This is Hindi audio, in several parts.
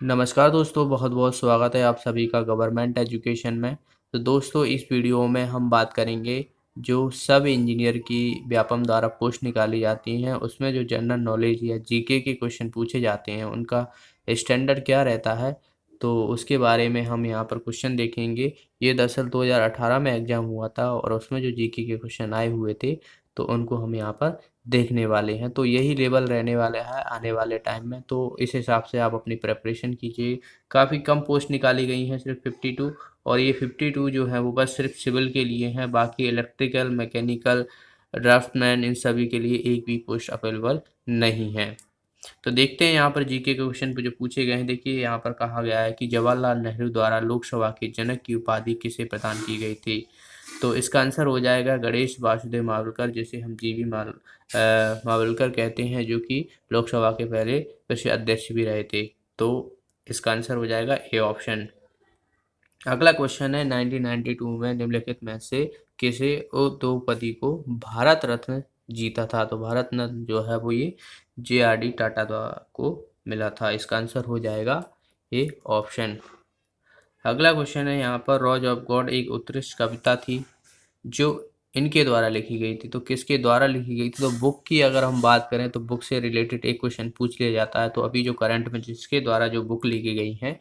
नमस्कार दोस्तों, बहुत बहुत स्वागत है आप सभी का गवर्नमेंट एजुकेशन में। तो दोस्तों, इस वीडियो में हम बात करेंगे जो सब इंजीनियर की व्यापम द्वारा पोस्ट निकाली जाती हैं, उसमें जो जनरल नॉलेज या जीके के क्वेश्चन पूछे जाते हैं उनका स्टैंडर्ड क्या रहता है। तो उसके बारे में हम यहाँ पर क्वेश्चन देखेंगे। ये दरअसल 2018 में एग्जाम हुआ था और उसमें जो जीके के क्वेश्चन आए हुए थे तो उनको हम यहाँ पर देखने वाले हैं। तो यही लेवल रहने वाला है आने वाले टाइम में, तो इस हिसाब से आप अपनी प्रिपरेशन कीजिए। काफ़ी कम पोस्ट निकाली गई हैं, सिर्फ 52। और ये 52 जो है वो बस सिर्फ सिविल के लिए हैं, बाकी इलेक्ट्रिकल, मैकेनिकल, ड्राफ्टमैन इन सभी के लिए एक भी पोस्ट अवेलेबल नहीं है। तो देखते हैं यहाँ पर जीके के क्वेश्चन जो पूछे गए हैं। देखिए यहाँ पर कहा गया है कि जवाहरलाल नेहरू द्वारा लोकसभा के जनक की उपाधि किसे प्रदान की गई थी। तो इसका आंसर हो जाएगा गणेश वासुदेव मावलकर, जिसे हम मावलकर कहते हैं, जो कि लोकसभा के पहले कृषि अध्यक्ष भी रहे थे। तो इसका आंसर हो जाएगा ए ऑप्शन। अगला क्वेश्चन है 1992 में निम्नलिखित में से किसे द्रौपदी को भारत रत्न जीता था। तो भारत रत्न जो है वो ये JRD टाटा द्वारा को मिला था। इसका आंसर हो जाएगा ए ऑप्शन। अगला क्वेश्चन है यहाँ पर रोज ऑफ गॉड एक उत्कृष्ट कविता थी जो इनके द्वारा लिखी गई थी। तो किसके द्वारा लिखी गई थी। तो बुक की अगर हम बात करें तो बुक से रिलेटेड एक क्वेश्चन पूछ लिया जाता है। तो अभी जो करंट में जिसके द्वारा जो बुक लिखी गई है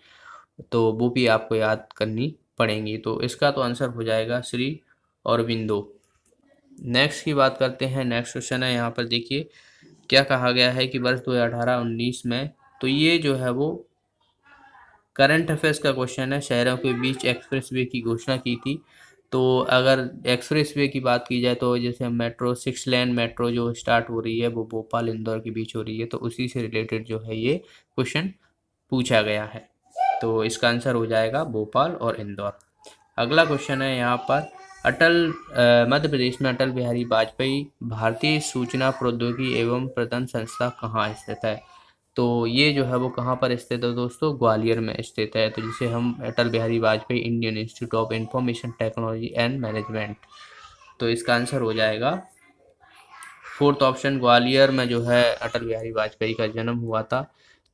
तो वो भी आपको याद करनी पड़ेंगी। तो इसका तो आंसर हो जाएगा श्री अरबिंदो। नेक्स्ट की बात करते हैं। नेक्स्ट क्वेश्चन है यहाँ पर, देखिए क्या कहा गया है कि वर्ष 2018-19 में, तो ये जो है वो करंट अफेयर्स का क्वेश्चन है, शहरों के बीच एक्सप्रेसवे की घोषणा की थी। तो अगर एक्सप्रेसवे की बात की जाए तो जैसे मेट्रो 6 लेन मेट्रो जो स्टार्ट हो रही है वो भोपाल इंदौर के बीच हो रही है। तो उसी से रिलेटेड जो है ये क्वेश्चन पूछा गया है। तो इसका आंसर हो जाएगा भोपाल और इंदौर। अगला क्वेश्चन है यहाँ पर, मध्य प्रदेश में अटल बिहारी वाजपेयी भारतीय सूचना प्रौद्योगिकी एवं प्रबंधन संस्था कहाँ स्थित है। तो ये जो है वो कहाँ पर स्थित है दोस्तों, ग्वालियर में स्थित है। तो जिसे हम Atal Bihari Vajpayee Indian Institute of Information Technology and Management. तो इसका आंसर हो जाएगा फोर्थ ऑप्शन। ग्वालियर में जो है अटल बिहारी वाजपेयी का जन्म हुआ था।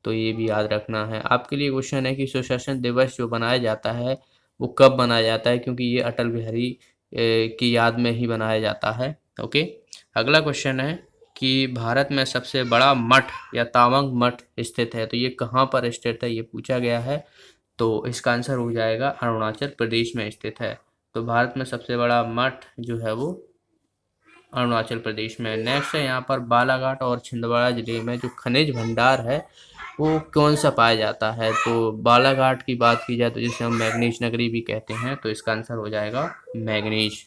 तो ये भी याद रखना है। आपके लिए क्वेश्चन है कि सुशासन दिवस जो बनाया जाता है वो कब मनाया जाता है, क्योंकि ये अटल बिहारी की याद में ही बनाया जाता है। ओके। अगला क्वेश्चन है कि भारत में सबसे बड़ा मठ या तावंग मठ स्थित है। तो ये कहाँ पर स्थित है ये पूछा गया है। तो इसका आंसर हो जाएगा अरुणाचल प्रदेश में स्थित है। तो भारत में सबसे बड़ा मठ जो है वो अरुणाचल प्रदेश में। नेक्स्ट है यहाँ पर, बालाघाट और छिंदवाड़ा जिले में जो खनिज भंडार है वो कौन सा पाया जाता है। तो बालाघाट की बात की जाए तो जिसे हम मैग्नीज नगरी भी कहते हैं। तो इसका आंसर हो जाएगा मैग्नीज।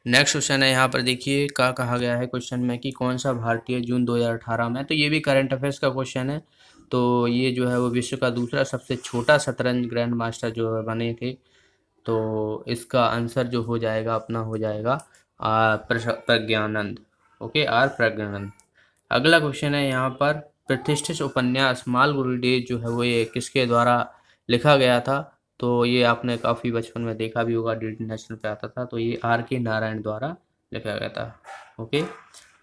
नेक्स्ट क्वेश्चन है यहाँ पर, देखिए क्या कहा गया है क्वेश्चन में कि कौन सा भारतीय जून 2018 में। तो ये भी करंट अफेयर्स का क्वेश्चन है। तो ये जो है वो विश्व का दूसरा सबसे छोटा शतरंज ग्रैंड मास्टर जो है बने थे। तो इसका आंसर जो हो जाएगा अपना हो जाएगा प्रज्ञानंद। Okay, are Pragyanand. अगला क्वेश्चन है यहाँ पर, प्रतिष्ठित उपन्यास मालगुडी डेज जो है वो ये किसके द्वारा लिखा गया था। तो ये आपने काफ़ी बचपन में देखा भी होगा, डीडी नेशनल पे आता था। तो ये RK नारायण द्वारा लिखा गया था। ओके।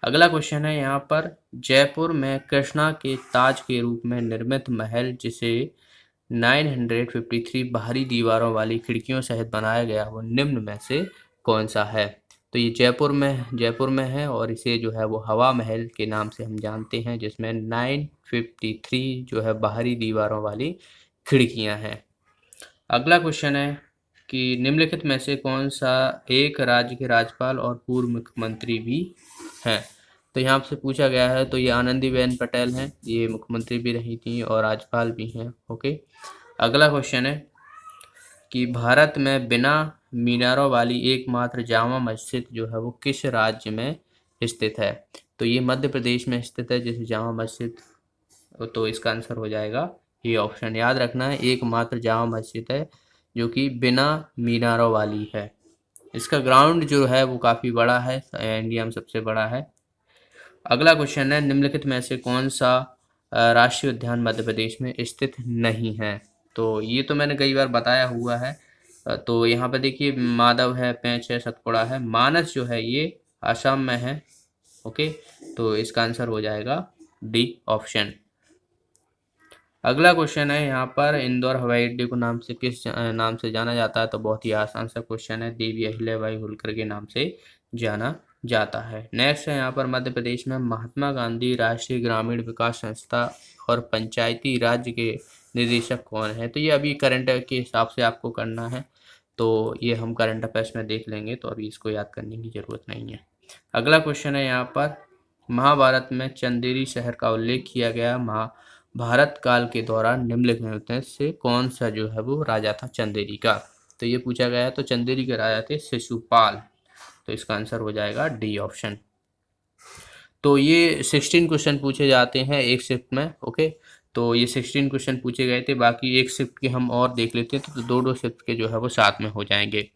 अगला क्वेश्चन है यहाँ पर, जयपुर में कृष्णा के ताज के रूप में निर्मित महल जिसे 953 बाहरी दीवारों वाली खिड़कियों सहित बनाया गया वो निम्न में से कौन सा है। तो ये जयपुर में है और इसे जो है वो हवा महल के नाम से हम जानते हैं, जिसमें 953 जो है बाहरी दीवारों वाली खिड़कियां हैं। अगला क्वेश्चन है कि निम्नलिखित में से कौन सा एक राज्य के राज्यपाल और पूर्व मुख्यमंत्री भी हैं। तो यहाँ से पूछा गया है। तो ये आनंदीबेन पटेल हैं, ये मुख्यमंत्री भी रही थी और राज्यपाल भी हैं। ओके। अगला क्वेश्चन है कि भारत में बिना मीनारों वाली एकमात्र जामा मस्जिद जो है वो किस राज्य में स्थित है। तो ये मध्य प्रदेश में स्थित है जैसे जामा मस्जिद। तो इसका आंसर हो जाएगा ये ऑप्शन। याद रखना है, एकमात्र जामा मस्जिद है जो कि बिना मीनारों वाली है। इसका ग्राउंड जो है वो काफ़ी बड़ा है, इंडिया में सबसे बड़ा है। अगला क्वेश्चन है, निम्नलिखित में से कौन सा राष्ट्रीय उद्यान मध्य प्रदेश में स्थित नहीं है। तो ये तो मैंने कई बार बताया हुआ है। तो यहाँ पर देखिए, माधव है, पेंच है, सतपुड़ा है, मानस जो है ये असम में है। ओके। तो इसका आंसर हो जाएगा डी ऑप्शन। अगला क्वेश्चन है यहाँ पर, इंदौर हवाई अड्डे को नाम से किस नाम से जाना जाता है? तो बहुत ही आसान सा क्वेश्चन है, देवी अहिल्याबाई होलकर के नाम से जाना जाता है। नेक्स्ट है यहाँ पर, मध्य प्रदेश में महात्मा गांधी राष्ट्रीय ग्रामीण विकास संस्था और पंचायती राज के निदेशक कौन है? तो ये अभी करंट के हिसाब से आपको करना है, तो ये हम करंट अफेयर्स में देख लेंगे, तो अभी इसको याद करने की जरूरत नहीं है। अगला क्वेश्चन है यहाँ पर, महाभारत में चंदेरी शहर का उल्लेख किया गया। महाभारत काल के दौरान निम्नलिखित में से कौन सा जो है वो राजा था चंदेरी का? तो ये पूछा गया है। तो चंदेरी के राजा थे शिशुपाल, तो इसका आंसर हो जाएगा डी ऑप्शन। तो ये 16 क्वेश्चन पूछे जाते हैं एक शिफ्ट में, ओके। तो ये 16 क्वेश्चन पूछे गए थे, बाकी एक शिफ्ट के हम और देख लेते हैं, तो दो शिफ्ट के जो है वो साथ में हो जाएंगे।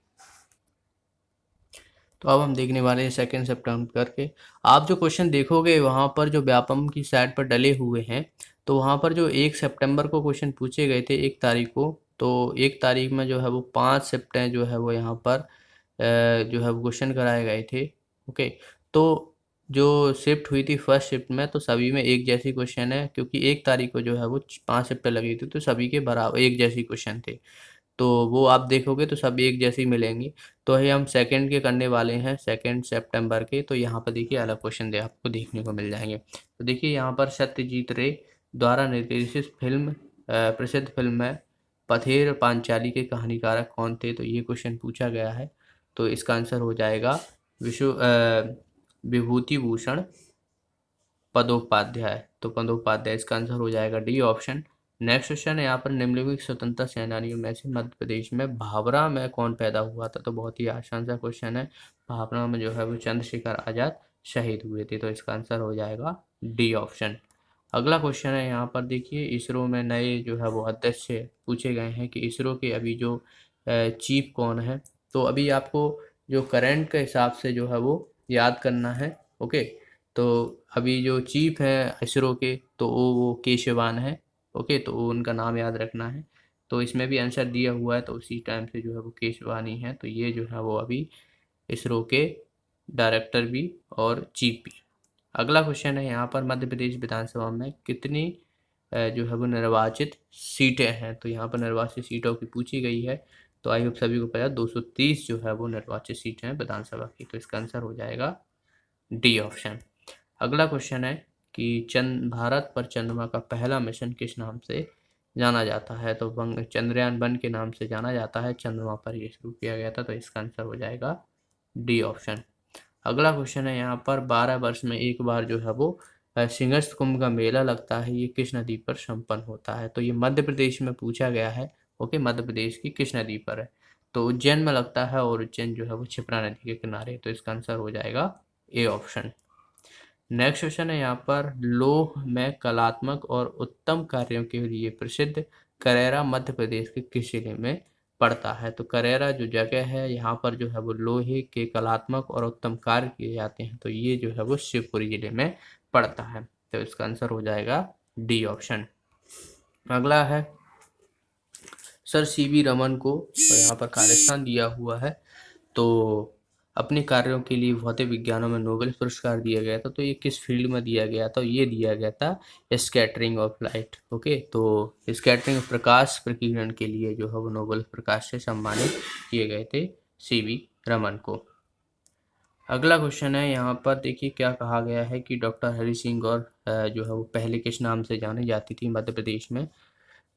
तो अब हम देखने वाले हैं सेकेंड सितंबर के। आप जो क्वेश्चन देखोगे वहाँ पर जो व्यापम की साइड पर डले हुए हैं, तो वहाँ पर जो 1 सितंबर को क्वेश्चन पूछे गए थे 1 तारीख को, तो 1 तारीख में जो है वो 5 सिफ्टें जो है वो यहाँ पर जो है वो क्वेश्चन कराए गए थे, ओके। तो जो शिफ्ट हुई थी फर्स्ट शिफ्ट में, तो सभी में एक जैसी क्वेश्चन है, क्योंकि 1 तारीख को जो है वो 5 शिफ्टें लगी थी, तो सभी के बराबर एक जैसी क्वेश्चन थे, तो वो आप देखोगे तो सब एक जैसे ही मिलेंगे। तो ये हम सेकंड के करने वाले हैं 2 सितंबर के, तो यहाँ पर देखिए अलग क्वेश्चन आपको देखने को मिल जाएंगे। तो देखिए यहाँ पर सत्यजीत रे द्वारा निर्देशित फिल्म प्रसिद्ध फिल्म है पथेर पांचाली के कहानीकारक कौन थे? तो ये क्वेश्चन पूछा गया है, तो इसका आंसर हो जाएगा विभूति भूषण बंदोपाध्याय। तो बंदोपाध्याय इसका आंसर हो जाएगा डी ऑप्शन। नेक्स्ट क्वेश्चन है यहाँ पर, निम्नलिखित स्वतंत्रता सेनानियों में से मध्य प्रदेश में भाभरा में कौन पैदा हुआ था? तो बहुत ही आसान सा क्वेश्चन है, भाभरा में जो है वो चंद्रशेखर आजाद शहीद हुए थे, तो इसका आंसर हो जाएगा डी ऑप्शन। अगला क्वेश्चन है यहाँ पर, देखिए इसरो में नए जो है वो अध्यक्ष पूछे गए हैं कि इसरो के अभी जो चीफ कौन है? तो अभी आपको जो करंट के हिसाब से जो है वो याद करना है, ओके। तो अभी जो चीफ है इसरो के, तो वो के शिवान है, ओके, तो उनका नाम याद रखना है। तो इसमें भी आंसर दिया हुआ है, तो उसी टाइम से जो है वो के शिवानी है, तो ये जो है वो अभी इसरो के डायरेक्टर भी और चीफ भी। अगला क्वेश्चन है यहाँ पर, मध्य प्रदेश विधानसभा में कितनी जो है वो निर्वाचित सीटें हैं? तो यहाँ पर निर्वाचित सीटों की पूछी गई है, तो आई होप सभी को पता 230 जो है वो निर्वाचित सीटें हैं विधानसभा की, तो इसका आंसर हो जाएगा डी ऑप्शन। अगला क्वेश्चन है कि भारत पर चंद्रमा का पहला मिशन किस नाम से जाना जाता है? तो चंद्रयान-1 के नाम से जाना जाता है, चंद्रमा पर ये शुरू किया गया था, तो इसका आंसर हो जाएगा डी ऑप्शन। अगला क्वेश्चन है यहाँ पर, 12 वर्ष में एक बार जो है वो सिंहस्थ कुंभ का मेला लगता है, ये किस नदी पर संपन्न होता है? तो ये मध्य प्रदेश में पूछा गया है, ओके, मध्य प्रदेश की किस नदी पर है? तो उज्जैन में लगता है, और उज्जैन जो है वो क्षिप्रा नदी के किनारे, तो इसका आंसर हो जाएगा ए ऑप्शन। नेक्स्ट क्वेश्चन है यहाँ पर, लौह में कलात्मक और उत्तम कार्यों के लिए प्रसिद्ध करेरा मध्य प्रदेश के किस जिले में पड़ता है? तो करेरा जो जगह है यहाँ पर जो है वो लोहे के कलात्मक और उत्तम कार्य किए जाते हैं, तो ये जो है वो शिवपुरी जिले में पड़ता है, तो इसका आंसर हो जाएगा डी ऑप्शन। अगला है, सर सीवी रमन को यहाँ पर खालिस्तान दिया हुआ है, तो अपने कार्यों के लिए भौतिक विज्ञानों में नोबेल पुरस्कार दिया गया था, तो ये किस फील्ड में दिया गया था? ये दिया गया था स्कैटरिंग ऑफ लाइट, ओके। तो स्कैटरिंग ऑफ प्रकाश प्रकीर्णन के लिए जो है वो नोबेल प्रकाश से सम्मानित किए गए थे सीवी रमन को। अगला क्वेश्चन है यहाँ पर, देखिए क्या कहा गया है कि डॉक्टर हरि सिंह गौर जो है वो पहले किस नाम से जानी जाती थी मध्य प्रदेश में?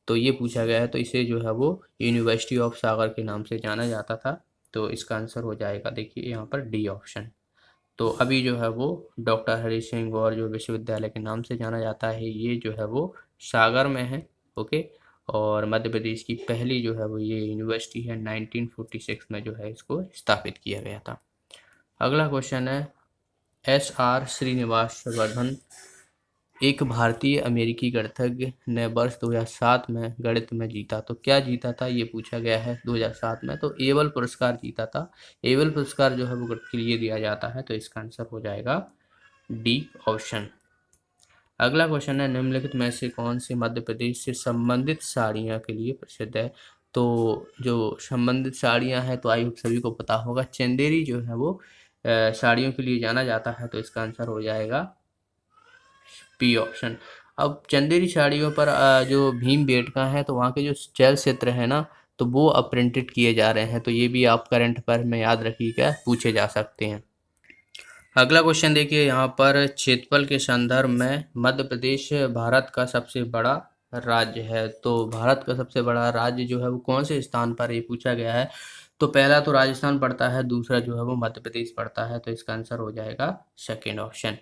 तो ये पूछा गया है, तो इसे जो है वो यूनिवर्सिटी ऑफ सागर के नाम से जाना जाता था, तो इसका आंसर हो जाएगा देखिए यहाँ पर डी ऑप्शन। तो अभी जो है वो डॉक्टर हरि सिंह गौर जो विश्वविद्यालय के नाम से जाना जाता है, ये जो है वो सागर में है, ओके। और मध्य प्रदेश की पहली जो है वो ये यूनिवर्सिटी है, 1946 में जो है इसको स्थापित किया गया था। अगला क्वेश्चन है, SR श्रीनिवास वर्धन एक भारतीय अमेरिकी गणितज्ञ ने वर्ष 2007 में गणित में जीता, तो क्या जीता था ये पूछा गया है 2007 में? तो एबल पुरस्कार जीता था। एबल पुरस्कार जो है वो गणित के लिए दिया जाता है, तो इसका आंसर हो जाएगा डी ऑप्शन। अगला क्वेश्चन है, निम्नलिखित में से कौन सी मध्य प्रदेश से संबंधित साड़ियाँ के लिए प्रसिद्ध है? तो जो संबंधित साड़ियाँ हैं, तो आई होप सभी को पता होगा, चंदेरी जो है वो साड़ियों के लिए जाना जाता है, तो इसका आंसर हो जाएगा बी ऑप्शन। अब चंदेरी साड़ियों पर जो भीमबेटका है तो वहाँ के जो चल चित्र है ना, तो वो अब प्रिंटेड किए जा रहे हैं, तो ये भी आप करंट पर में याद रखिएगा, पूछे जा सकते हैं। अगला क्वेश्चन देखिए यहाँ पर, क्षेत्रफल के संदर्भ में मध्य प्रदेश भारत का सबसे बड़ा राज्य है। तो भारत का सबसे बड़ा राज्य जो है वो कौन से स्थान पर ये पूछा गया है। तो पहला तो राजस्थान पड़ता है, दूसरा जो है वो मध्य प्रदेश पड़ता है, तो इसका आंसर हो जाएगा सेकेंड ऑप्शन।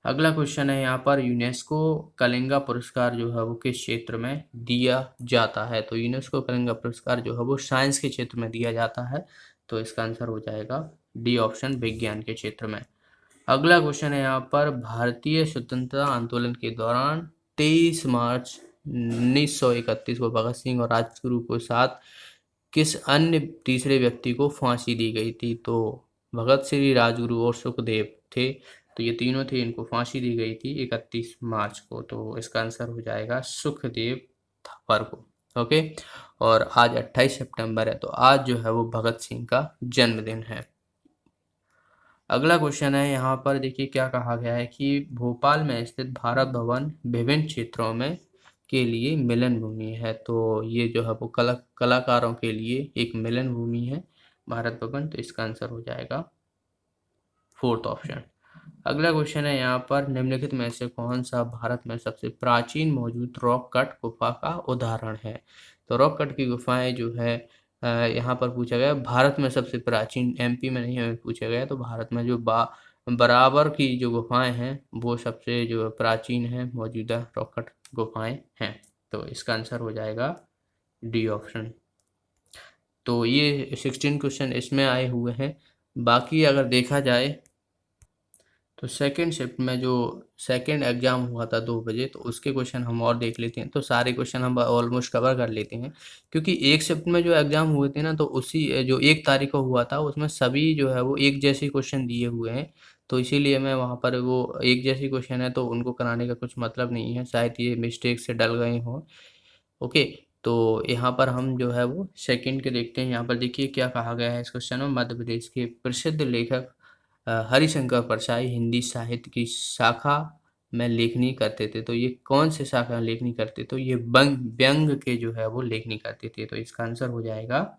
अगला क्वेश्चन है यहाँ पर, यूनेस्को कलिंगा पुरस्कार जो है वो किस क्षेत्र में दिया जाता है। तो यूनेस्को कलिंगा पुरस्कार जो है वो साइंस के क्षेत्र में दिया जाता है, तो इसका आंसर हो जाएगा डी ऑप्शन, विज्ञान के क्षेत्र में। अगला क्वेश्चन है यहाँ पर, भारतीय स्वतंत्रता आंदोलन के दौरान 23 मार्च 1931 को भगत सिंह और राजगुरु के साथ किस अन्य तीसरे व्यक्ति को फांसी दी गई थी। तो भगत सिंह, राजगुरु और सुखदेव थे, तो ये तीनों थे, इनको फांसी दी गई थी 31 मार्च को, तो इसका आंसर हो जाएगा सुखदेव थापर को। ओके, और आज 28 सितंबर है, तो आज जो है वो भगत सिंह का जन्मदिन है। अगला क्वेश्चन है यहाँ पर, देखिए क्या कहा गया है कि भोपाल में स्थित भारत भवन विभिन्न क्षेत्रों में के लिए मिलन भूमि है। तो ये जो है वो कलाकारों के लिए एक मिलन भूमि है भारत भवन, तो इसका आंसर हो जाएगा फोर्थ ऑप्शन। अगला क्वेश्चन है यहाँ पर, निम्नलिखित में से कौन सा भारत में सबसे प्राचीन मौजूद रॉक कट गुफा का उदाहरण है। तो रॉक कट की गुफाएं जो है यहाँ पर पूछा गया, भारत में सबसे प्राचीन, एमपी में नहीं हमें पूछा गया, तो भारत में जो बराबर की जो गुफाएं हैं वो सबसे जो प्राचीन है मौजूदा रॉक कट गुफाएं हैं, तो इसका आंसर हो जाएगा डी ऑप्शन। तो ये 16 क्वेश्चन इसमें आए हुए हैं। बाकी अगर देखा जाए तो सेकंड शिफ्ट में जो सेकंड एग्जाम हुआ था 2 बजे, तो उसके क्वेश्चन हम और देख लेते हैं, तो सारे क्वेश्चन हम ऑलमोस्ट कवर कर लेते हैं, क्योंकि एक शिफ्ट में जो एग्जाम हुए थे ना, तो उसी जो 1 तारीख को हुआ था उसमें सभी जो है वो एक जैसे क्वेश्चन दिए हुए हैं, तो इसीलिए मैं वहाँ पर वो एक जैसे क्वेश्चन है तो उनको कराने का कुछ मतलब नहीं है, शायद ये मिस्टेक से डल गए हों। ओके, तो यहाँ पर हम जो है वो सेकंड के देखते हैं। यहाँ पर देखिए क्या कहा गया है इस क्वेश्चन में, मध्य प्रदेश के प्रसिद्ध लेखक हरिशंकर परसाई हिंदी साहित्य की शाखा में लेखनी करते थे, तो ये कौन से शाखा में लेखनी करते, तो ये व्यंग के जो है वो लेखनी करते थे, तो इसका आंसर हो जाएगा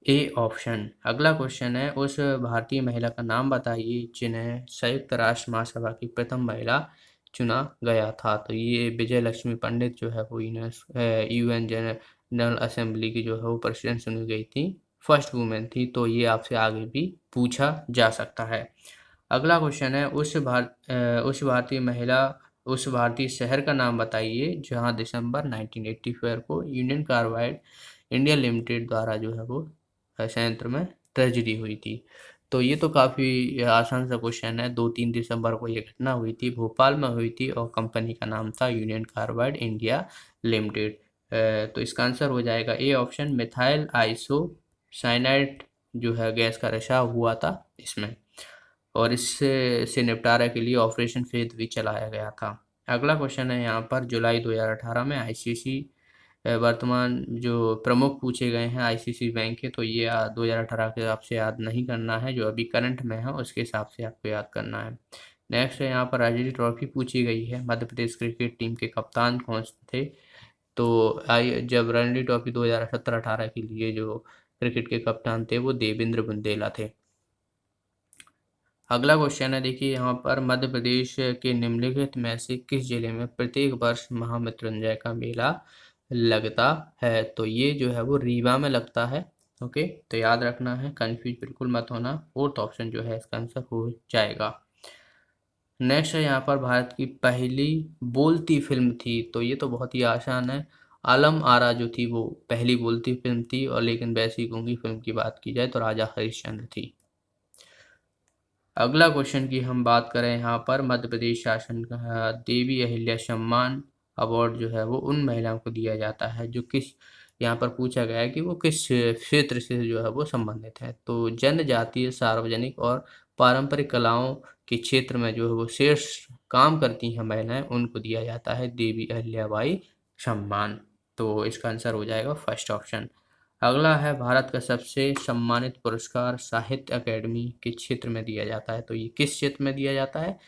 ए ऑप्शन। अगला क्वेश्चन है, उस भारतीय महिला का नाम बताइए जिन्हें संयुक्त राष्ट्र महासभा की प्रथम महिला चुना गया था। तो ये विजय लक्ष्मी पंडित जो है वो यूएन जनरल असेंबली की जो है वो प्रेसिडेंट चुनी गई थी, फर्स्ट वुमेन थी, तो ये आपसे आगे भी पूछा जा सकता है। अगला क्वेश्चन है, उस भारतीय शहर का नाम बताइए जहां दिसंबर 1984 को यूनियन कार्बाइड इंडिया लिमिटेड द्वारा जो है वो संयंत्र में ट्रेजिडी हुई थी। तो ये तो काफ़ी आसान सा क्वेश्चन है, 2-3 दिसंबर को ये घटना हुई थी, भोपाल में हुई थी, और कंपनी का नाम था यूनियन कार्बाइड इंडिया लिमिटेड। तो इसका आंसर हो जाएगा A option, methyl iso cyanide जो है गैस का रिसाव हुआ था इसमें, और इससे से निपटारा के लिए ऑपरेशन फेद भी चलाया गया था। अगला क्वेश्चन है यहाँ पर, जुलाई 2018 में आईसीसी वर्तमान जो प्रमुख पूछे गए हैं आईसीसी बैंक के, तो ये 2018 के हिसाब से याद नहीं करना है, जो अभी करंट में है उसके हिसाब से आपको याद करना है। नेक्स्ट है यहाँ पर, रणजी ट्रॉफी पूछी गई है, मध्य प्रदेश क्रिकेट टीम के कप्तान कौन थे। तो जब रणजी ट्रॉफी 2017-18 के लिए जो क्रिकेट के कप्तान थे वो देवेंद्र बुंदेला थे। अगला क्वेश्चन है, देखिए यहाँ पर, मध्य प्रदेश के निम्नलिखित में से किस जिले में प्रत्येक वर्ष महामृत्युंजय का मेला लगता है। तो ये जो है वो रीवा में लगता है। ओके, तो याद रखना है, कंफ्यूज बिल्कुल मत होना, फोर्थ ऑप्शन जो है इसका आंसर हो जाएगा। नेक्स्ट है यहाँ पर, भारत की पहली बोलती फिल्म थी, तो ये तो बहुत ही आसान है, आलम आरा जो थी वो पहली बोलती फिल्म थी, और लेकिन वैसी गूंगी फिल्म की बात की जाए तो राजा हरिश्चंद्र थी। अगला क्वेश्चन की हम बात करें यहाँ पर, मध्य प्रदेश शासन का देवी अहिल्या सम्मान अवार्ड जो है वो उन महिलाओं को दिया जाता है जो किस, यहाँ पर पूछा गया है कि वो किस क्षेत्र से जो है वो संबंधित है। तो जनजातीय, सार्वजनिक और पारंपरिक कलाओं के क्षेत्र में जो है वो श्रेष्ठ काम करती हैं महिलाएं, उनको दिया जाता है देवी अहिल्याबाई सम्मान, तो इसका आंसर हो जाएगा फर्स्ट ऑप्शन। अगला है, भारत का सबसे सम्मानित पुरस्कार साहित्य अकेडमी के क्षेत्र में दिया जाता है, तो ये किस क्षेत्र में दिया जाता है।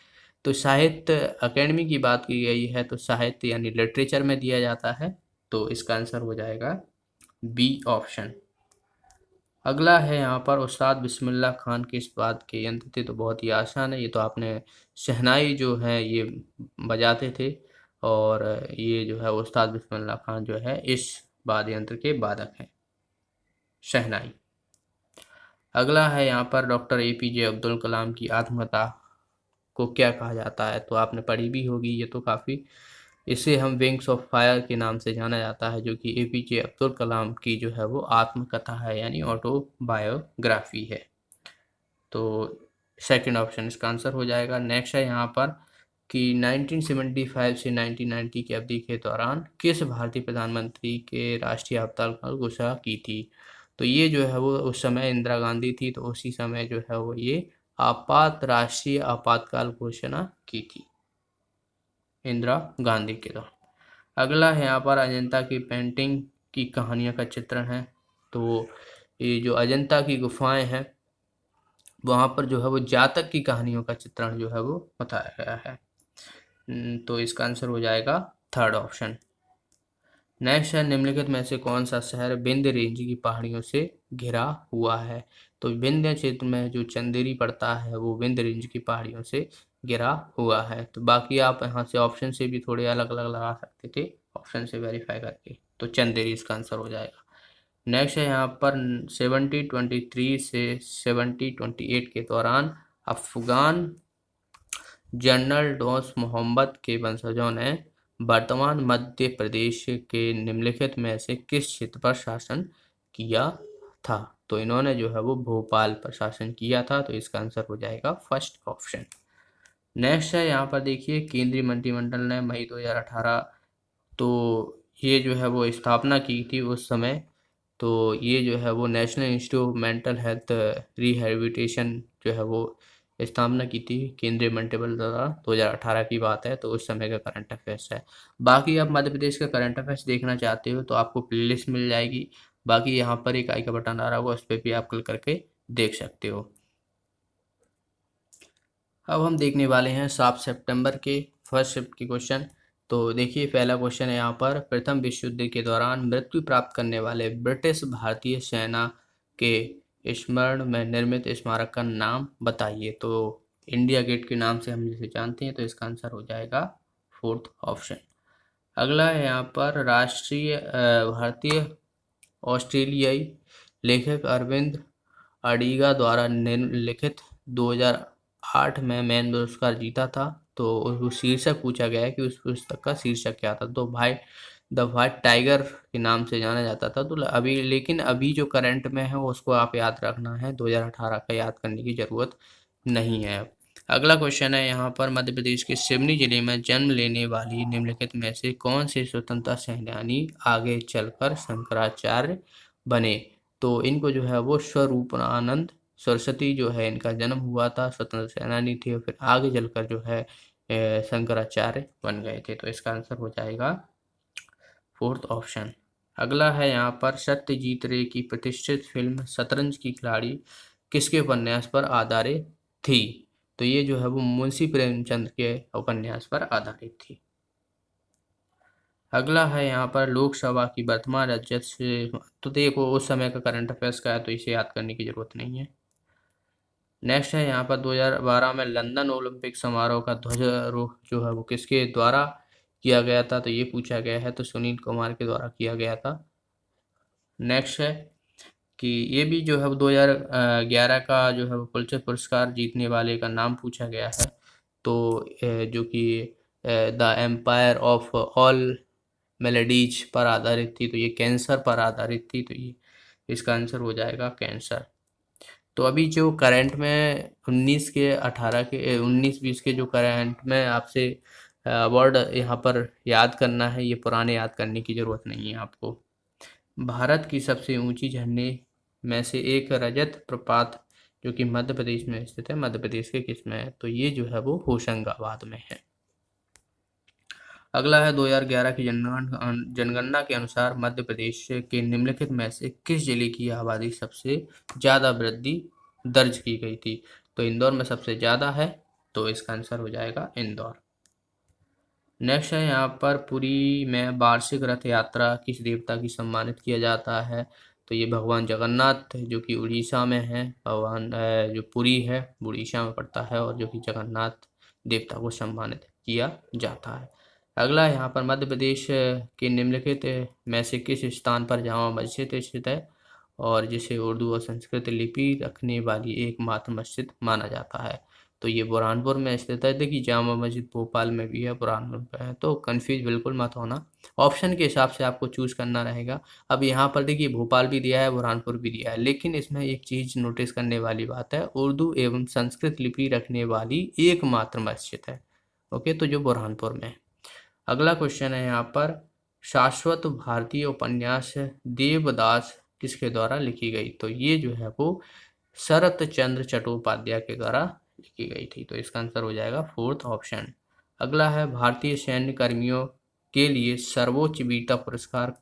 तो साहित्य अकेडमी की बात की गई है तो साहित्य यानी लिटरेचर में दिया जाता है, तो इसका आंसर हो जाएगा बी ऑप्शन। अगला है यहाँ पर उस्ताद बिस्मिल्लाह खान किस बात के यंत्र थे, तो बहुत ही आसान है, ये तो आपने शहनाई जो है ये बजाते थे, और ये जो है उस्ताद बिस्मिल्लाह खान जो है इस वाद्य यंत्र के वादक हैं, शहनाई। अगला है यहाँ पर डॉक्टर एपीजे अब्दुल कलाम की आत्मकथा को क्या कहा जाता है, तो आपने पढ़ी भी होगी ये तो काफ़ी। इसे हम विंग्स ऑफ फायर के नाम से जाना जाता है, जो कि एपीजे अब्दुल कलाम की जो है वो आत्मकथा है, यानी ऑटोबायोग्राफी है। तो सेकंड ऑप्शन इसका आंसर हो जाएगा। नेक्स्ट है यहाँ पर कि 1975 से 1990 की अवधि के दौरान किस भारतीय प्रधानमंत्री के राष्ट्रीय आपातकाल घोषणा की थी, तो ये जो है वो उस समय इंदिरा गांधी थी, तो उसी समय जो है वो ये राष्ट्रीय आपातकाल घोषणा की थी इंदिरा गांधी के दौरान। अगला है यहाँ पर अजंता की पेंटिंग की कहानियों का चित्रण है, तो ये जो अजंता की गुफाएं हैं वहाँ पर जो है वो जातक की कहानियों का चित्रण जो है वो बताया गया है। तो इसका आंसर हो जाएगा थर्ड ऑप्शन। नेक्स्ट है निम्नलिखित में से कौन सा शहर विंध्य रेंज की पहाड़ियों से घिरा हुआ है, तो विंध्य क्षेत्र में जो चंदेरी पड़ता है वो विंध्य रेंज की पहाड़ियों से घिरा हुआ है। तो बाकी आप यहाँ से ऑप्शन से भी थोड़े अलग अलग लगा सकते थे, ऑप्शन से वेरीफाई करके, तो चंदेरी इसका आंसर हो जाएगा। नेक्स्ट है यहाँ पर 7023 से 7028 के दौरान अफगान जनरल डोस मोहम्मद के वंशजों ने वर्तमान मध्य प्रदेश के निम्नलिखित में से किस क्षेत्र पर शासन किया था, तो इन्होंने जो है वो भोपाल पर शासन किया था, तो इसका आंसर हो जाएगा फर्स्ट ऑप्शन। नेक्स्ट है यहाँ पर देखिए केंद्रीय मंत्रिमंडल ने मई 2018, तो ये जो है वो स्थापना की थी उस समय, तो ये जो है वो national institute of mental health rehabilitation जो है वो स्थापना की थी केंद्रीय मंत्रिमंडल द्वारा, 2018 की बात है, तो उस समय का करंट अफेयर्स है। बाकी आप मध्य प्रदेश का करंट अफेयर्स देखना चाहते हो तो आपको प्लेलिस्ट मिल जाएगी, बाकी यहाँ पर एक आई का बटन आ रहा होगा, उस पर भी आप क्लिक करके देख सकते हो। अब हम देखने वाले हैं 7 सितंबर के फर्स्ट शिफ्ट के क्वेश्चन। तो देखिए पहला क्वेश्चन है यहाँ पर प्रथम विश्व युद्ध के दौरान मृत्यु प्राप्त करने वाले ब्रिटिश भारतीय सेना के स्मरण में निर्मित स्मारक का नाम बताइए, तो इंडिया गेट के नाम से हम जिसे जानते हैं, तो इसका आंसर हो जाएगा फोर्थ ऑप्शन। अगला है यहाँ पर राष्ट्रीय भारतीय ऑस्ट्रेलियाई लेखक अरविंद अडिगा द्वारा निम्नलिखित 2008 में मैन पुरस्कार जीता था, तो वो शीर्षक पूछा गया है कि उस पुस्तक का शीर्षक क्या था, तो भाई द व्हाइट टाइगर के नाम से जाना जाता था। तो अभी लेकिन अभी जो करंट में है उसको आप याद रखना है, 2018 का याद करने की ज़रूरत नहीं है। अगला क्वेश्चन है यहाँ पर मध्य प्रदेश के सिवनी जिले में जन्म लेने वाली निम्नलिखित में से कौन से स्वतंत्रता सेनानी आगे चलकर शंकराचार्य बने, तो इनको जो है वो स्वरूपानंद सरस्वती जो है इनका जन्म हुआ था, स्वतंत्र सेनानी थे, और फिर आगे चलकर जो है शंकराचार्य बन गए थे, तो इसका आंसर हो जाएगा फोर्थ ऑप्शन। अगला है यहाँ पर सत्यजीत रे की प्रतिष्ठित फिल्म शतरंज की खिलाड़ी किसके उपन्यास पर आधारित थी, तो ये जो है वो मुंशी प्रेमचंद के उपन्यास पर आधारित थी। अगला है यहाँ पर लोकसभा की वर्तमान अध्यक्ष, तो देखो उस समय का करंट अफेयर्स का है, तो इसे याद करने की जरूरत नहीं है। नेक्स्ट है यहाँ पर 2012 में लंदन ओलंपिक समारोह का ध्वजारोहण जो है वो किसके द्वारा किया गया था, तो ये पूछा गया है, तो सुनील कुमार के द्वारा किया गया था। नेक्स्ट है कि ये भी जो है वो 2011 का जो है वो पुलित्जर पुरस्कार जीतने वाले का नाम पूछा गया है, तो जो कि the empire of all melodies पर आधारित थी, तो ये कैंसर पर आधारित थी, तो ये इसका आंसर हो जाएगा कैंसर। तो अभी जो करंट में 19-20 के जो करंट में आपसे वर्ड यहाँ पर याद करना है, ये पुराने याद करने की ज़रूरत नहीं है आपको। भारत की सबसे ऊंची झरने में से एक रजत प्रपात जो कि मध्य प्रदेश में स्थित है, मध्य प्रदेश के किस में है, तो ये जो है वो होशंगाबाद में है। अगला है 2011 की जनगणना के अनुसार मध्य प्रदेश के निम्नलिखित में से किस जिले की आबादी सबसे ज़्यादा वृद्धि दर्ज की गई थी, तो इंदौर में सबसे ज़्यादा है, तो इसका आंसर हो जाएगा इंदौर। नेक्स्ट है यहाँ पर पुरी में वार्षिक रथ यात्रा किस देवता की सम्मानित किया जाता है? तो ये भगवान जगन्नाथ जो कि उड़ीसा में है, भगवान जो पुरी है उड़ीसा में पड़ता है, और जो कि जगन्नाथ देवता को सम्मानित किया जाता है। अगला यहाँ पर मध्य प्रदेश के निम्नलिखित में से किस स्थान पर जामा मस्जिद स्थित है और जिसे उर्दू और संस्कृत लिपि रखने वाली एकमात्र मस्जिद माना जाता है? तो ये बुरहानपुर में स्थित है। देखिए जामा मस्जिद भोपाल में भी है, बुरहानपुर पे है, तो कंफ्यूज बिल्कुल मत होना। ऑप्शन के हिसाब से आपको चूज करना रहेगा। अब यहाँ पर देखिए भोपाल भी दिया है, बुरहानपुर भी दिया है, लेकिन इसमें एक चीज नोटिस करने वाली बात है, उर्दू एवं संस्कृत लिपि रखने वाली एकमात्र मस्जिद है। ओके, तो जो बुरहानपुर में है। अगला क्वेश्चन है यहाँ पर, शाश्वत भारतीय उपन्यास देवदास किसके द्वारा लिखी गई? तो ये जो है वो शरत चंद्र चट्टोपाध्याय के द्वारा लिखी गई थी। तो इसका आंसर हो जाएगा फोर्थ ऑप्शन। अगला है, भारतीय सैन्य कर्मियों के लिए सर्वोच्च वीरता पुरस्कार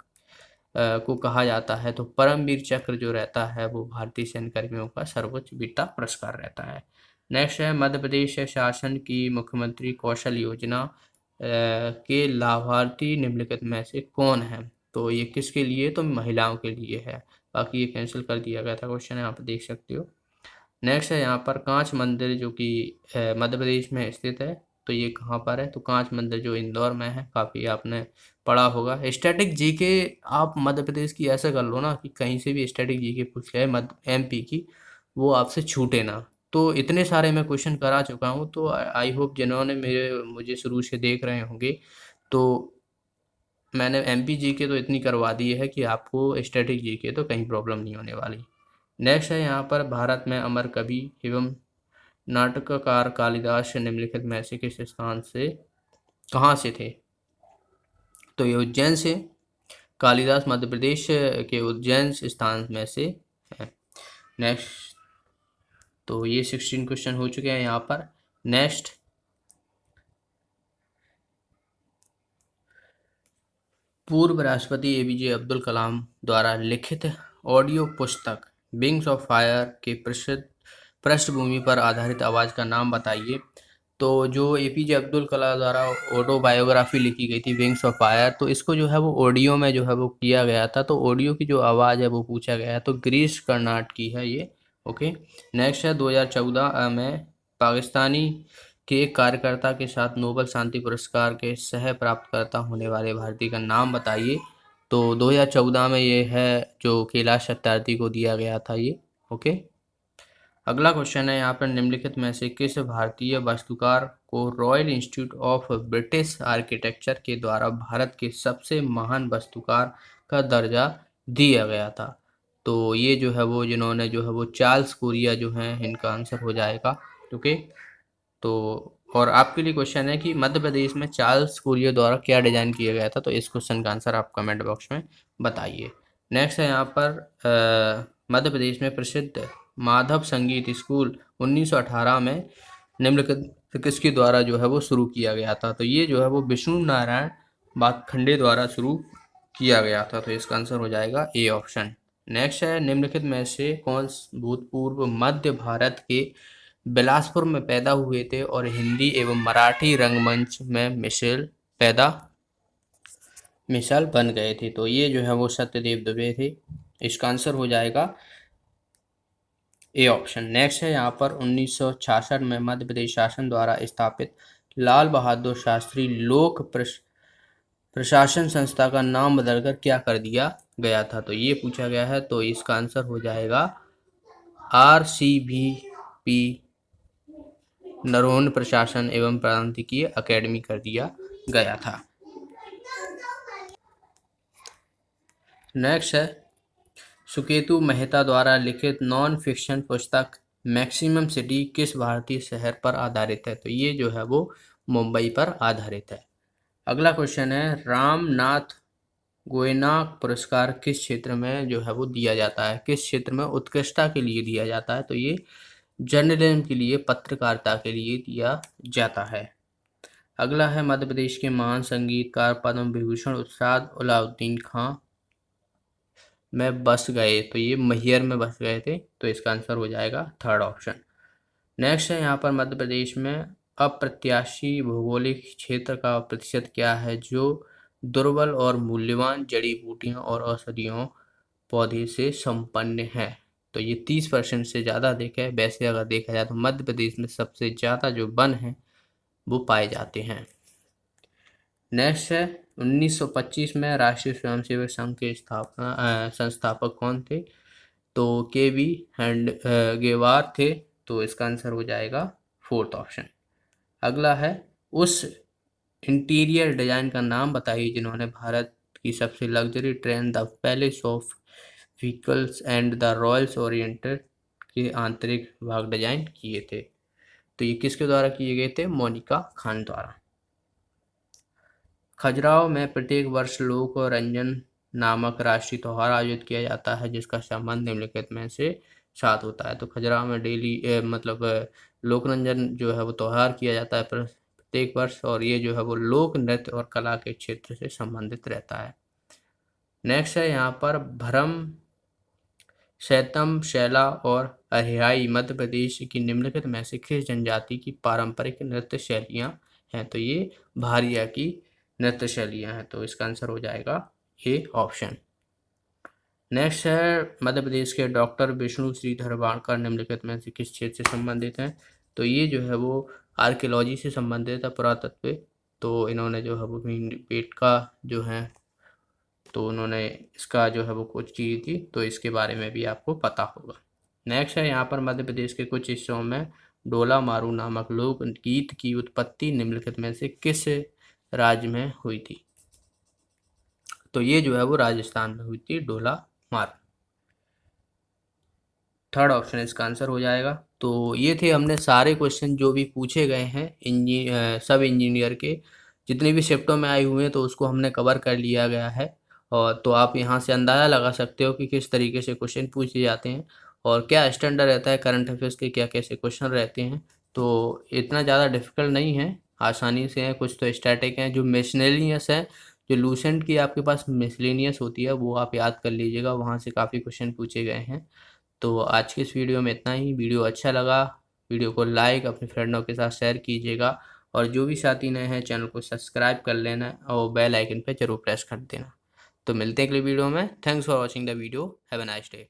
को कहा जाता है? तो परमवीर चक्र जो रहता है वो भारतीय सैन्य कर्मियों का सर्वोच्च वीरता पुरस्कार रहता है। नेक्स्ट है, मध्य प्रदेश शासन की मुख्यमंत्री कौशल योजना के लाभार्थी निम्नलिखित में से कौन है? तो ये किसके लिए? तो महिलाओं के लिए है। बाकी ये कैंसिल कर दिया गया था क्वेश्चन, यहाँ पर देख सकते हो। नेक्स्ट है यहाँ पर, कांच मंदिर जो कि मध्य प्रदेश में स्थित है, तो ये कहाँ पर है? तो कांच मंदिर जो इंदौर में है, काफ़ी आपने पढ़ा होगा। स्टैटिक जीके आप मध्य प्रदेश की ऐसा कर लो ना कि कहीं से भी स्टैटिक जीके पूछ ले मध्य एमपी की, वो आपसे छूटे ना। तो इतने सारे मैं क्वेश्चन करा चुका हूँ, तो आई होप जिन्होंने मुझे शुरू से देख रहे होंगे, तो मैंने एमपी जीके तो इतनी करवा दी है कि आपको स्टैटिक जीके तो कहीं प्रॉब्लम नहीं होने वाली। नेक्स्ट है यहाँ पर, भारत में अमर कवि एवं नाटककार कालिदास निम्नलिखित में से किस स्थान से कहाँ से थे? तो ये उज्जैन से। कालिदास मध्य प्रदेश के उज्जैन स्थान में से है। नेक्स्ट, तो ये 16 क्वेश्चन हो चुके हैं यहाँ पर। नेक्स्ट, पूर्व राष्ट्रपति एपीजे अब्दुल कलाम द्वारा लिखित ऑडियो पुस्तक विंग्स ऑफ फायर के प्रसिद्ध पृष्ठभूमि पर आधारित आवाज़ का नाम बताइए। तो जो एपीजे अब्दुल कलाम द्वारा ऑटोबायोग्राफी लिखी गई थी विंग्स ऑफ फायर, तो इसको जो है वो ऑडियो में जो है वो किया गया था। तो ऑडियो की जो आवाज़ है वो पूछा गया है, तो गिरीश कर्नाड की है ये। ओके। नेक्स्ट है, 2014 में पाकिस्तानी के एक कार्यकर्ता के साथ नोबेल शांति पुरस्कार के सह प्राप्तकर्ता होने वाले भारतीय का नाम बताइए। तो 2014 में ये है जो कैलाश सत्यार्थी को दिया गया था ये। ओके। अगला क्वेश्चन है यहाँ पर, निम्नलिखित में से किस भारतीय वास्तुकार को royal institute of British architecture के द्वारा भारत के सबसे महान वास्तुकार का दर्जा दिया गया था? तो ये जो है वो जिन्होंने जो है वो चार्ल्स कोरिया जो हैं, इनका आंसर हो जाएगा। ओके। तो और आपके लिए क्वेश्चन है कि मध्य प्रदेश में चार्ल्स कोरिया द्वारा क्या डिजाइन किया गया था? तो इस क्वेश्चन का आंसर आप कमेंट बॉक्स में बताइए। नेक्स्ट है यहाँ पर, मध्य प्रदेश में प्रसिद्ध माधव संगीत स्कूल 1918 में निम्नलिखित किसके द्वारा जो है वो शुरू किया गया था? तो ये जो है वो विष्णु नारायण बागखंडे द्वारा शुरू किया गया था। तो इसका आंसर हो जाएगा ए ऑप्शन। नेक्स्ट है, निम्नलिखित में से कौन भूतपूर्व मध्य भारत के बिलासपुर में पैदा हुए थे और हिंदी एवं मराठी रंगमंच में मिसाल बन गए थे? तो ये जो है वो सत्यदेव दुबे थे। इसका आंसर हो जाएगा ए ऑप्शन। नेक्स्ट है यहाँ पर, 1966 में मध्य प्रदेश शासन द्वारा स्थापित लाल बहादुर शास्त्री लोक प्रशासन संस्था का नाम बदलकर क्या कर दिया गया था? तो ये पूछा गया है, तो इसका आंसर हो जाएगा RCVP नरोन प्रशासन एवं प्रांतीय अकेडमी कर दिया गया था। नेक्स्ट है, सुकेतु मेहता द्वारा लिखित नॉन फिक्शन पुस्तक मैक्सिमम सिटी किस भारतीय शहर पर आधारित है? तो ये जो है वो मुंबई पर आधारित है। अगला क्वेश्चन है, रामनाथ गोयनाक पुरस्कार किस क्षेत्र में जो है वो दिया जाता है? किस क्षेत्र में उत्कृष्टता के लिए दिया जाता है? तो ये जर्नलिज्म के लिए, पत्रकारिता के लिए दिया जाता है। अगला है, मध्य प्रदेश के महान संगीतकार पद्म विभूषण उस्ताद अलाउद्दीन खां में बस गए। तो ये मैहर में बस गए थे। तो इसका आंसर हो जाएगा थर्ड ऑप्शन। नेक्स्ट है यहाँ पर, मध्य प्रदेश में अप्रत्याशी भौगोलिक क्षेत्र का प्रतिशत क्या है जो दुर्बल और मूल्यवान जड़ी बूटियों और औषधियों पौधे से संपन्न है? तो ये 30% से ज़्यादा देखा है। वैसे अगर देखा जाए तो मध्य प्रदेश में सबसे ज़्यादा जो वन हैं वो पाए जाते हैं। नेक्स्ट है 1925 में राष्ट्रीय स्वयंसेवक संघ के संस्थापक कौन थे? तो के.वी. गेवार थे। तो इसका आंसर हो जाएगा फोर्थ ऑप्शन। अगला है उस इंटीरियर डिजाइन का नाम बताइए जिन्होंने भारत की सबसे luxury train the palace of vehicles and the Royals oriented के आंतरिक भाग डिजाइन किए थे। तो ये किसके द्वारा किए गए थे? मोनिका खान द्वारा। खजुराहो में प्रत्येक वर्ष लोक रंजन नामक राष्ट्रीय त्योहार आयोजित किया जाता है जिसका संबंध निम्नलिखित में से साथ होता है। तो खजुराहो में लोक रंजन जो है वो त्योहार किया जाता है प्रत्येक वर्ष, और ये जो है वो लोक नृत्य और कला के क्षेत्र से संबंधित रहता है। नेक्स्ट है यहाँ पर भरम, शैतम, शैला और अहियाई मध्य प्रदेश की निम्नलिखित में से किस जनजाति की पारंपरिक नृत्य शैलियाँ हैं? तो ये भारिया की नृत्य शैलियाँ हैं। तो इसका आंसर हो जाएगा ए ऑप्शन। नेक्स्ट है मध्य प्रदेश के डॉक्टर विष्णु श्रीधर वाणकर निम्नलिखित में से किस क्षेत्र से संबंधित हैं? तो ये जो है वो आर्कियोलॉजी से संबंधित है, पुरातत्व। तो इन्होंने जो है वो पेट का जो है तो उन्होंने इसका जो है वो खोज की थी, तो इसके बारे में भी आपको पता होगा। नेक्स्ट है यहाँ पर मध्य प्रदेश के कुछ हिस्सों में डोला मारू नामक लोक गीत की उत्पत्ति निम्नलिखित में से किस राज्य में हुई थी? तो ये जो है वो राजस्थान में हुई थी, डोला मारू। थर्ड ऑप्शन इसका आंसर हो जाएगा। तो ये थे हमने सारे क्वेश्चन जो भी पूछे गए हैं सब इंजीनियर के, जितने भी शिफ्टों में आए हुए हैं तो उसको हमने कवर कर लिया गया है। और तो आप यहाँ से अंदाज़ा लगा सकते हो कि किस तरीके से क्वेश्चन पूछे जाते हैं और क्या स्टैंडर्ड रहता है, करंट अफेयर्स के क्या कैसे क्वेश्चन रहते हैं। तो इतना ज़्यादा डिफिकल्ट नहीं है, आसानी से है। कुछ तो स्टैटिक हैं, जो मिसलेनियस है, जो लूसेंट की आपके पास मिसलेनियस होती है वो आप याद कर लीजिएगा, वहाँ से काफ़ी क्वेश्चन पूछे गए हैं। तो आज की इस वीडियो में इतना ही। वीडियो अच्छा लगा, वीडियो को लाइक अपने फ्रेंडों के साथ शेयर कीजिएगा, और जो भी साथी नए हैं चैनल को सब्सक्राइब कर लेना और बेल आइकन पे जरूर प्रेस कर देना। तो मिलते हैं अगले वीडियो में। Thanks for watching the video. Have a nice day.